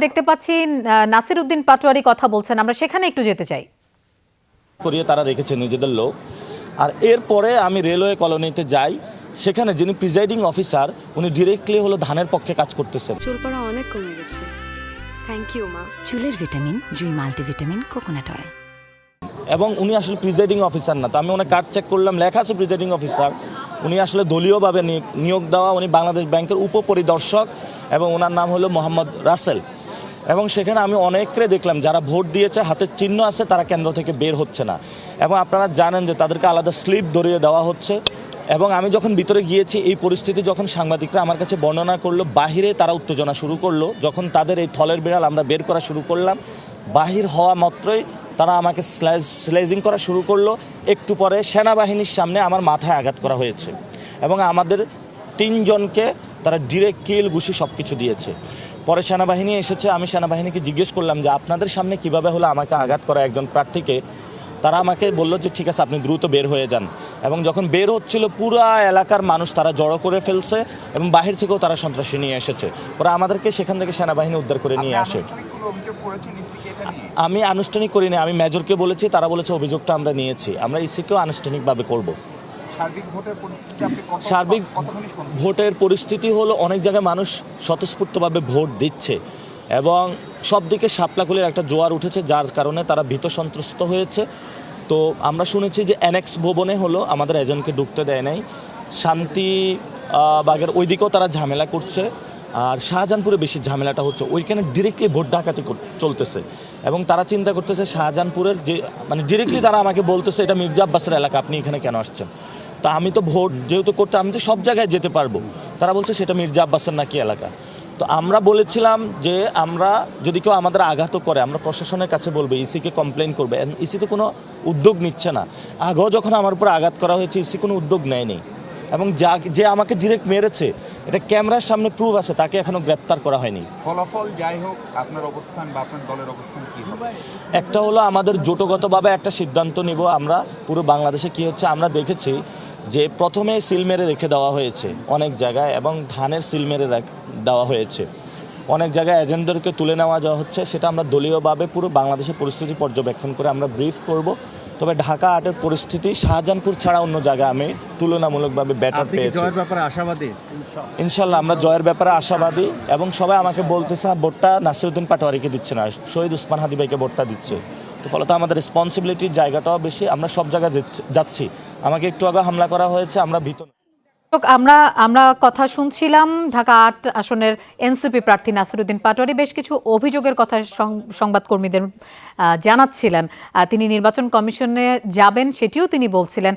দেখতে পাচ্ছি নাসির উদ্দিন পাটোয়ারি কথা বলছেন, আমরা সেখানে একটু যেতে চাই। করিয়ে তারা রেখেছে নিজেদের লোক। আর এরপরে আমি রেলওয়ে কলোনিতে যাই, সেখানে যিনি প্রিজাইডিং অফিসার উনি ডিরেক্টলি হলো ধানের পক্ষে কাজ করতেছেন। চুল পড়া অনেক কমে গেছে, থ্যাংক ইউ মা। চুলের ভিটামিন জুই মাল্টিভিটামিন কোকোনাট অয়েল। এবং উনি আসলে প্রিজাইডিং অফিসার না, তো আমি ওনার কার্ড চেক করলাম, লেখা আছে প্রিজাইডিং অফিসার। উনি আসলে দলীয়ভাবে নিয়োগ দেওয়া, উনি বাংলাদেশ ব্যাংকের উপপরিদর্শক এবং ওনার নাম হলো মোহাম্মদ রাসেল। এবং সেখানে আমি অনেককে দেখলাম যারা ভোট দিয়েছে হাতের চিহ্ন আছে, তারা কেন্দ্র থেকে বের হচ্ছে না। এবং আপনারা জানেন যে তাদেরকে আলাদা স্লিপ ধরিয়ে দেওয়া হচ্ছে। এবং আমি যখন ভিতরে গিয়েছি, এই পরিস্থিতি যখন সাংবাদিকরা আমার কাছে বর্ণনা করলো, বাহিরে তারা উত্তেজনা শুরু করলো। যখন তাদের এই থলের বিড়াল আমরা বের করা শুরু করলাম, বাহির হওয়া মাত্রই তারা আমাকে স্লেজিং করা শুরু করলো। একটু পরে সেনাবাহিনীর সামনে আমার মাথায় আঘাত করা হয়েছে এবং আমাদের 3 জনকে তারা ডিরেক্ট কিল ঘুষি সব কিছু দিয়েছে। পরে সেনাবাহিনী এসেছে, আমি সেনাবাহিনীকে জিজ্ঞেস করলাম যে আপনাদের সামনে কিভাবে হলো আমাকে আঘাত করা একজন প্রার্থীকে। তারা আমাকে বললো যে ঠিক আছে, আপনি দ্রুত বের হয়ে যান। এবং যখন বের হচ্ছিল, পুরো এলাকার মানুষ তারা জড়ো করে ফেলছে এবং বাহির থেকেও তারা সন্ত্রাসী নিয়ে এসেছে। পরে আমাদেরকে সেখান থেকে সেনাবাহিনী উদ্ধার করে নিয়ে আসে। আমি আনুষ্ঠানিক করিনি, আমি মেজরকে বলেছি, তারা বলেছে অভিযোগটা আমরা নিয়েছি, আমরা ইসিকেও আনুষ্ঠানিকভাবে করব। সার্বিক ভোটের পরিস্থিতি হলো অনেক জায়গায় মানুষ স্বতঃস্ফূর্তভাবে ভোট দিচ্ছে এবং সব দিকে শাপলাকুলির একটা জোয়ার উঠেছে, যার কারণে তারা ভীত সন্ত্রস্ত হয়েছে। তো আমরা শুনেছি যে অ্যানেক্স ভবনে হলো আমাদের এজেন্টকে ঢুকতে দেয় নাই, শান্তি বাগের ওই দিকেও তারা ঝামেলা করছে। আর শাহজাহানপুরে বেশি ঝামেলাটা হচ্ছে, ওইখানে ডিরেক্টলি ভোট ডাকাতি চলতেছে এবং তারা চিন্তা করতেছে শাহজাহানপুরের যে মানে ডিরেক্টলি তারা আমাকে বলতেছে এটা মির্জা আব্বাসের এলাকা, আপনি এখানে কেন আসছেন। তা আমি তো ভোট যেহেতু করতে, আমি তো সব জায়গায় যেতে পারবো। তারা বলছে সেটা মির্জা আব্বাসের নাকি এলাকা। তো আমরা বলেছিলাম যে আমরা যদি কেউ আমাদের আঘাত করে আমরা প্রশাসনের কাছে বলবো, ইসিকে কমপ্লেন করবে। ইসি তো কোনো উদ্যোগ নিচ্ছে না। আগেও যখন আমার উপর আঘাত করা হয়েছে ইসি কোনো উদ্যোগ নেয়নি এবং যে আমাকে ডিরেক্ট মেরেছে এটা ক্যামেরার সামনে প্রুফ আছে, তাকে এখনো গ্রেপ্তার করা হয়নি। ফলাফল যাই হোক, আপনার অবস্থান বা আপনার দলের অবস্থান কি হবে? একটা হলো আমাদের জোটগতভাবে একটা সিদ্ধান্ত নিব আমরা। পুরো বাংলাদেশে কি হচ্ছে আমরা দেখেছি যে প্রথমে সিল মেরে রেখে দেওয়া হয়েছে অনেক জায়গায় এবং ধানের সিল মেরে দেওয়া হয়েছে অনেক জায়গায়, এজেন্টদেরকে তুলে নেওয়া যাওয়া হচ্ছে। সেটা আমরা দলীয়ভাবে পুরো বাংলাদেশের পরিস্থিতি পর্যবেক্ষণ করে আমরা ব্রিফ করব। তবে ঢাকা 8-এর পরিস্থিতি শাহজাহানপুর ছাড়া অন্য জায়গায় আমি তুলনামূলকভাবে বেটার পেয়েছি। জয়ের ব্যাপারে আশাবাদী? ইনশাল্লাহ আমরা জয়ের ব্যাপারে আশাবাদী এবং সবাই আমাকে বলতেছে ভোটটা নাসির উদ্দিন পাটোয়ারিকে দিচ্ছে না, শহীদ উসমান হাদি ভাইকে ভোটটা দিচ্ছে। তো ফলত আমাদের রেসপন্সিবিলিটির জায়গাটাও বেশি, আমরা সব জায়গায় যাচ্ছি। আমাকে একটু আগে হামলা করা হয়েছে, আমরা ভীত। আমরা কথা শুনছিলাম ঢাকা 8 আসনের এনসিপি প্রার্থী নাসির উদ্দিন পাটোয়ারি বেশ কিছু অভিযোগের কথা সংবাদকর্মীদের জানাচ্ছিলেন। তিনি নির্বাচন কমিশনে যাবেন সেটিও তিনি বলছিলেন।